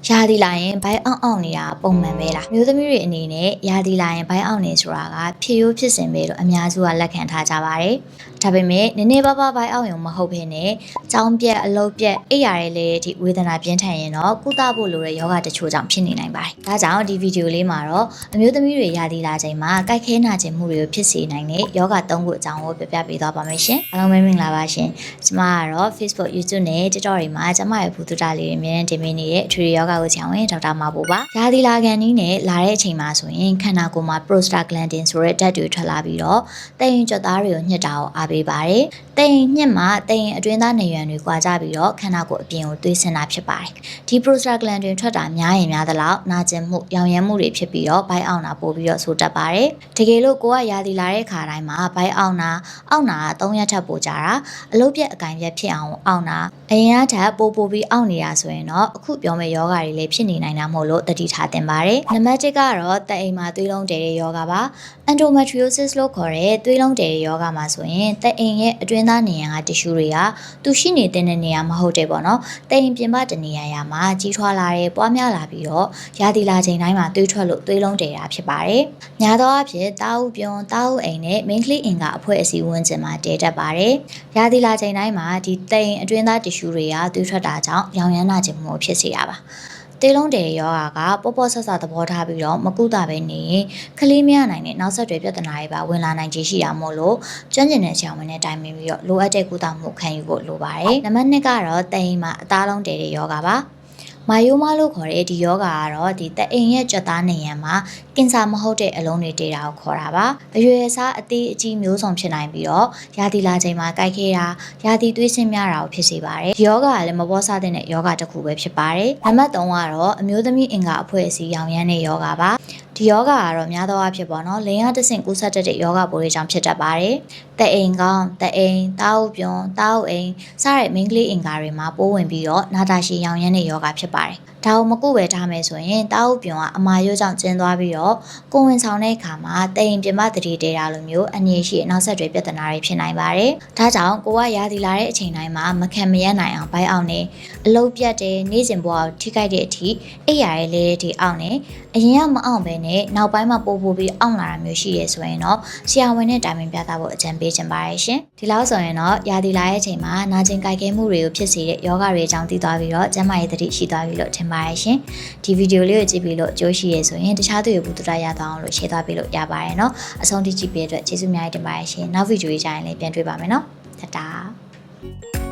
ရာသီလာရင်ဘိုင်းအောင်နေတာပုံမှန်ပဲလားမျိုးသမီးတွေအနေနဲ့ရာသီလာရင်ဘိုင်းအောင်နေဆိုတာကဖြစ်ရိုးဖြစ်စဉ်ပဲလို့အများစုကလက်ခံထားကြပါတယ်ဒါပေမဲ့နည်းနည်းပါးပါးဘိုင်းအောင်ရုံမဟုတ်ဘဲနဲ့ကြောင်းပြက်အလုပ်ပြက်အိပ်ရာတွေလည်းဒီဝေဒနာပြင်းထန်ရင်တော့ကုသဖို့လိုတဲ့ယောဂတချို့ကြောင့်ဖြစ်နေနိုင်ပါတယ်ဒါကြောင့်ဒီဗီဒီယိုလေးမှာတော့အမျိုးသမီးတွေရာသီလာချိန်မှာကြိုက်ခဲနာခြင်းမှုတွေကိုဖြစ်စေနိုင်တဲ့ယောဂ၃ခုအကြောင်းကိုပြပြပေးသွားပါမယ်ရှင်အားလုံးပဲမင်္ဂလာပါရှင်ကျွန်မကတော့ Facebook YouTube နဲ့ TikTok တွေမှာကျွန်မရဲ့ဘူးတုတာလေးတွေအများကြီးတင်ပေးနေတဲ့အထွေထွေယောဂကိုဆရာဝန်ဒေါက်တာမာပိုပါရာသီလာကန်နည်းနဲ့လာတဲ့အချိန်မှာဆိုရင်ခန္ဓာကိုယ်မှာ prostaglandin ဆိုတဲ့ဓာတ်တွေထွက်လာပြီးတော့တိမ်ကြွက်သားတွေကိုညှစ်တာကိုအားပေးပါတယ်တိမ်ညှစ်မှာတိမ်အတွင်းသားနေရံတွေကွာကြပြီးတော့ခန္ဓာကိုယ်အပြင်ကိုသွေးဆင်းတာဖြစ်ပါတယ်ဒီ prostaglandin ထွက်တာများရင်များသလောက်နာကျင်မှုရောင်ရမ်းမှုတွေဖြစ်ပြီးတော့ဘိုင်းအောင်တာပို့ပြီးတော့ဆိုတတ်ပါတယ်တကယ်လို့ကိုကရာသီလာတဲ့ခါတိုင်းမှာဘိုင်းအောင်တာ3ရက်ထပ်ပို့ကြတာအလုပ်ပြက်အကင်ပြက်ဖြစ်အောင်အောင်တာအရင်ကထပ်ပို့ပြီးအောင်နေတာဆိုရင်တော့အခုပြောမယ့်ယောဂတွေလည်းဖြစ်နေနိုင်တာမို့လို့တတိထားတင်ပါတယ်နံပါတ်1ကတော့တက်အိမ်မှာသွေးလုံးတဲတဲ့ယောဂပါ endometriosis လို့ခေါ်တဲ့သွေးလုံးတဲတဲ့ယောဂမှာဆိုရင်တက်အိမ်ရဲ့အတွင်းသားနေရံကတ िश ူတွေကသူရှိနေတဲ့နေရာမဟုတ်တဲ့ပေါ့နော်တက်အိမ်ပြင်ပတနေရာမှာကြီးထွားလာတဲ့ပွားများလာပြီးတော့ရာသီလာချိန်တိုင်းမှာသွေးထွက်လို့သွေးလုံးတဲတာဖြစ်ပါတယ်ညာသောအဖြစ်တာအုပ်ပြုံတာအုပ်အိမ်နဲ့ main clay အင်ကအဖွဲအစည်းဝန်းကျင်မှာတဲတတ်ပါတယ်ရာသီလာချိန်တိုင်းမှာဒီတက်အိမ်အတွင်းသားတ िश ူတွေကသွေးထွက်တာကြောင့်ရောင်ရမ်းနာခြင်းမှုဖြစ်စေတာပါတေးလုံးတဲယောဂါကပေါ့ဆဆသဘောထားပြီးတော့မကုသပဲနေရင်ကလေးမရနိုင်တဲ့နောက်ဆက်တွဲပြဿနာတွေပါဝင်လာနိုင်ခြေရှိတာမို့လို့ကျွမ်းကျင်တဲ့ဆရာဝန်နဲ့တိုင်ပင်ပြီးတော့လိုအပ်တဲ့ကုသမှုခံယူဖို့လိုပါတယ်နံပါတ်2ကတော့တိမ်မှာအသားလုံးတဲတဲ့ယောဂါပါမာယိုမာလို့ခေါ်တဲ့ဒီယောဂါကတော့ဒီတအိမ်ရဲ့ကြွက်သားနေရံမှာကင်ဆာမဟုတ်တဲ့အလုံးတွေတေးတာကိုခေါ်တာပါအရွယ်အစားအသေးအကြီးမျိုးစုံဖြစ်နိုင်ပြီးတော့ရာသီလာချိန်မှာကြိုက်ခဲတာရာသီသွေးဆင်းများတာကိုဖြစ်စေပါတယ်ဒီယောဂါကလည်းမပေါ်စားတဲ့ယောဂါတစ်ခုပဲဖြစ်ပါတယ်နံပါတ်3ကတော့အမျိုးသမီးအင်္ဂါအဖွဲ့အစည်းရောင်ရမ်းတဲ့ယောဂါပါဒီယောဂါကတော့များသောအားဖြင့်ပေါ့နော်လင်ရတဆင့်ကူးစက်တတ်တဲ့ယောဂပိုးတွေကြောင့်ဖြစ်တတ်ပါတယ်တအိမ်ကောင်းတအိမ်တာအုပ်ပြုံတာအုပ်အိမ်စတဲ့ main clay အင်္ဂါတွေမှာပိုးဝင်ပြီးတော့နာတာရှည်ရောင်ရမ်းတဲ့ယောဂါဖြစ်ပါတယ်ဒါကိုမကုပဲထားမယ်ဆိုရင်တာအုပ်ပြုံကအမာရိုးကြောင့်ကျင်းသွားပြီးတော့ကိုဝင်ဆောင်တဲ့အခါမှာတိမ်ပြင်ပတတိတဲတာလိုမျိုးအငြိရှိနောက်ဆက်တွဲပြဿနာတွေဖြစ်နိုင်ပါတယ်ဒါကြောင့်ကိုကရာသီလာတဲ့အချိန်တိုင်းမှာမခံမရနိုင်အောင်ဘိုင်းအောင်နေအလုပ်ပြတ်တယ်နေ့စဉ်ဘဝကိုထိခိုက်တဲ့အထိအိပ်ရာရဲ့လေဒီအောင်နေအရင်ကမအောင်ပဲနဲ့နောက်ပိုင်းမှာပို့ပြီးအောင်လာတာမျိုးရှိရဲဆိုရင်တော့ဆရာဝန်နဲ့တိုင်ပင်ပြသဖို့အကြံပေးချင်ပါတယ်ရှင်ဒီလောက်ဆိုရင်တော့ရာသီလာရဲ့အချိန်မှာနာကျင်ကြိုက်ခဲမှုတွေကိုဖြစ်စေတဲ့ယောဂတွေအကြောင်းသိသွားပြီးတော့ကျန်းမာရေးသတိရှိသွားပြီလို့ထင်ပါတယ်ရှင်ဒီဗီဒီယိုလေးကိုကြည့်ပြီးလို့အကျိုးရှိရဲဆိုရင်တခြားသူတွေဘူးတူတာရသွားအောင်လို့ share သွားပေးလို့ရပါတယ်เนาะအဆုံးထိကြည့်ပေးတဲ့အတွက်ကျေးဇူးများတင်ပါတယ်ရှင်နောက်ဗီဒီယိုကြီးကြရင်လည်းပြန်တွေ့ပါမယ်เนาะတတာ